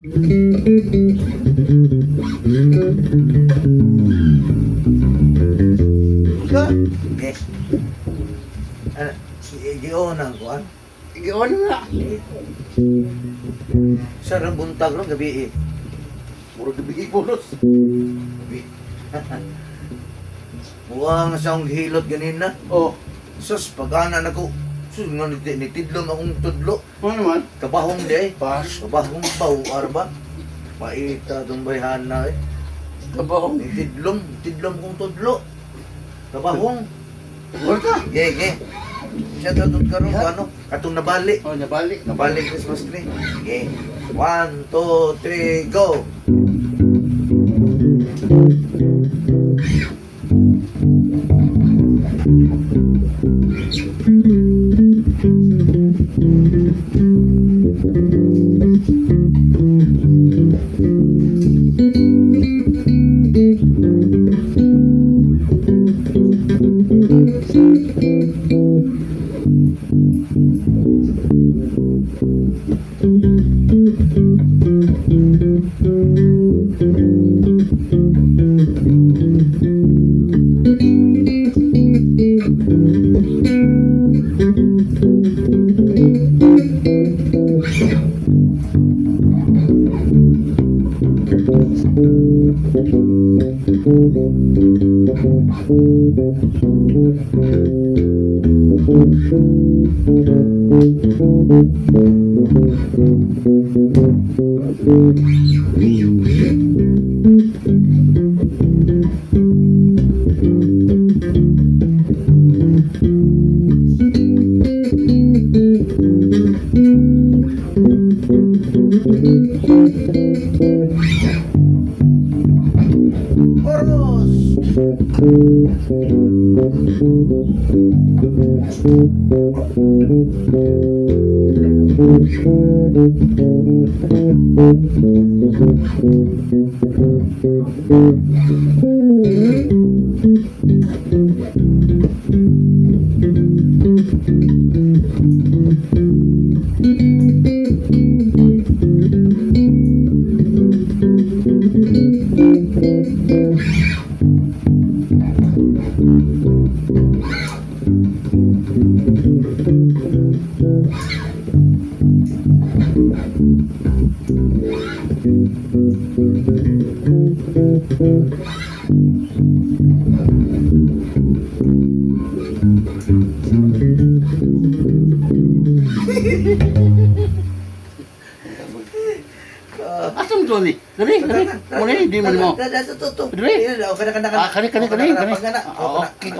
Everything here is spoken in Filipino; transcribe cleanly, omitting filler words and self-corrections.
Ka? Eh. Ano? Igion ang kuan. Igion na. Sarang buntag no gabi eh. Muro gabi pulos. Gabi. Muwang sa akong hilot ganina. Oh, Sus, pag-ana na ko. Sus, nga nitidlong akong tudlo. ano naman? Kabahong di eh. Pas. Kabahong baw, arba. Maita itong bayhana eh. Kabahong. Tidlom kong tudlo. Kabahong. Wala ka. Ge. Siya doon karon ano? Katong nabali. Oh, nabalik. Nabali Christmas tree. Ge. 1, 2, 3, go. Oros! Asam to ni? Dali. Muna ni, di mo mo. Tutup. Dali. Kani. Kani. Okay.